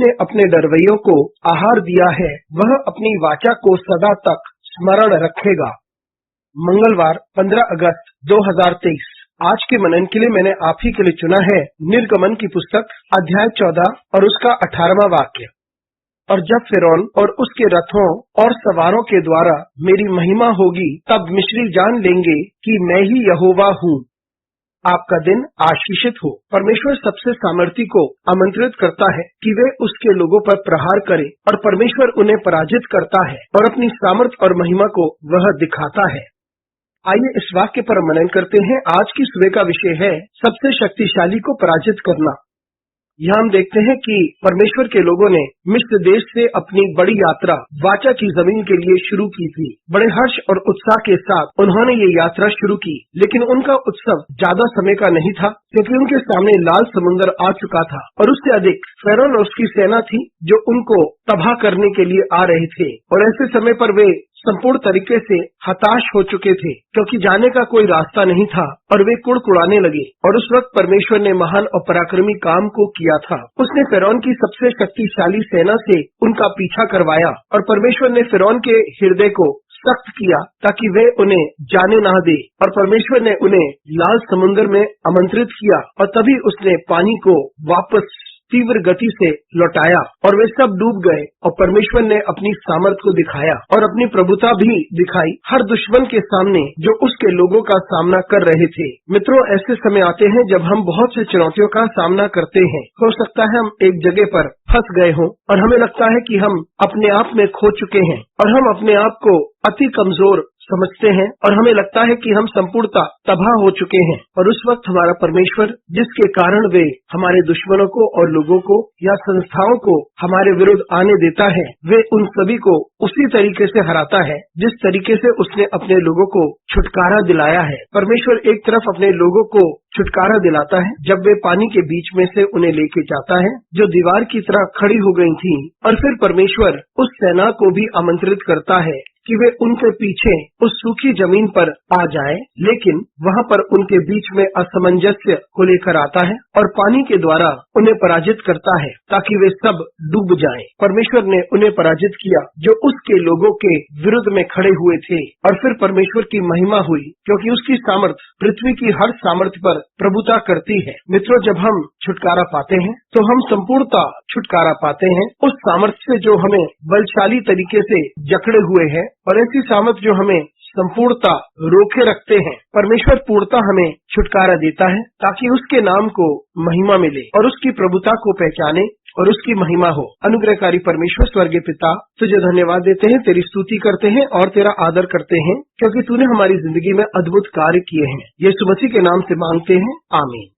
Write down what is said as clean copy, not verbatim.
जिसने अपने डरवैयों को आहार दिया है वह अपनी वाचा को सदा तक स्मरण रखेगा। मंगलवार 15 अगस्त 2023। आज के मनन के लिए मैंने आप ही के लिए चुना है निर्गमन की पुस्तक अध्याय 14 और उसका 18वां वाक्य। और जब फिरौन और उसके रथों और सवारों के द्वारा मेरी महिमा होगी तब मिस्री जान लेंगे कि मैं ही यहोवा हूँ। आपका दिन आशीषित हो। परमेश्वर सबसे सामर्थी को आमंत्रित करता है कि वे उसके लोगों पर प्रहार करें और परमेश्वर उन्हें पराजित करता है और अपनी सामर्थ और महिमा को वह दिखाता है। आइए इस वाक्य पर मनन करते हैं। आज की सुबह का विषय है सबसे शक्तिशाली को पराजित करना। यहाँ हम देखते हैं कि परमेश्वर के लोगों ने मिस्र देश से अपनी बड़ी यात्रा वाचा की जमीन के लिए शुरू की थी। बड़े हर्ष और उत्साह के साथ उन्होंने ये यात्रा शुरू की, लेकिन उनका उत्सव ज्यादा समय का नहीं था क्योंकि उनके सामने लाल समुद्र आ चुका था और उससे अधिक फिरौन और उसकी सेना थी जो उनको तबाह करने के लिए आ रहे थे। और ऐसे समय पर वे संपूर्ण तरीके से हताश हो चुके थे क्योंकि जाने का कोई रास्ता नहीं था और वे कुड़कुड़ाने लगे। और उस वक्त परमेश्वर ने महान और पराक्रमी काम को किया था। उसने फिरौन की सबसे शक्तिशाली सेना से उनका पीछा करवाया और परमेश्वर ने फिरौन के हृदय को सख्त किया ताकि वे उन्हें जाने ना दे। और परमेश्वर ने उन्हें लाल समुद्र में आमंत्रित किया और तभी उसने पानी को वापस तीव्र गति से लौटाया और वे सब डूब गए। और परमेश्वर ने अपनी सामर्थ को दिखाया और अपनी प्रभुता भी दिखाई हर दुश्मन के सामने जो उसके लोगों का सामना कर रहे थे। मित्रों, ऐसे समय आते हैं जब हम बहुत सी चुनौतियों का सामना करते हैं। हो सकता है हम एक जगह पर फंस गए हों और हमें लगता है कि हम अपने आप में खो चुके हैं और हम अपने आप को अति कमजोर समझते हैं और हमें लगता है कि हम संपूर्णतः तबाह हो चुके हैं। और उस वक्त हमारा परमेश्वर जिसके कारण वे हमारे दुश्मनों को और लोगों को या संस्थाओं को हमारे विरुद्ध आने देता है, वे उन सभी को उसी तरीके से हराता है जिस तरीके से उसने अपने लोगों को छुटकारा दिलाया है। परमेश्वर एक तरफ अपने लोगों को छुटकारा दिलाता है जब वे पानी के बीच में से उन्हें लेके जाता है जो दीवार की तरह खड़ी हो गई थी, और फिर परमेश्वर उस सेना को भी आमंत्रित करता है कि वे उनके पीछे उस सूखी जमीन पर आ जाए, लेकिन वहाँ पर उनके बीच में असमंजस्य को लेकर आता है और पानी के द्वारा उन्हें पराजित करता है ताकि वे सब डूब जाएं। परमेश्वर ने उन्हें पराजित किया जो उसके लोगों के विरुद्ध में खड़े हुए थे। और फिर परमेश्वर की महिमा हुई क्योंकि उसकी सामर्थ पृथ्वी की हर सामर्थ पर प्रभुता करती है। मित्रों, जब हम छुटकारा पाते हैं तो हम संपूर्णता छुटकारा पाते हैं उस सामर्थ से जो हमें बलशाली तरीके से जकड़े हुए है और ऐसी सामर्थ जो हमें संपूर्णता रोके रखते हैं। परमेश्वर पूर्णता हमें छुटकारा देता है ताकि उसके नाम को महिमा मिले और उसकी प्रभुता को पहचाने और उसकी महिमा हो। अनुग्रहकारी परमेश्वर स्वर्गीय पिता, तुझे धन्यवाद देते हैं, तेरी स्तुति करते हैं और तेरा आदर करते हैं क्योंकि तूने हमारी जिंदगी में अद्भुत कार्य किए हैं। यीशु मसीह के नाम से मांगते हैं, आमीन।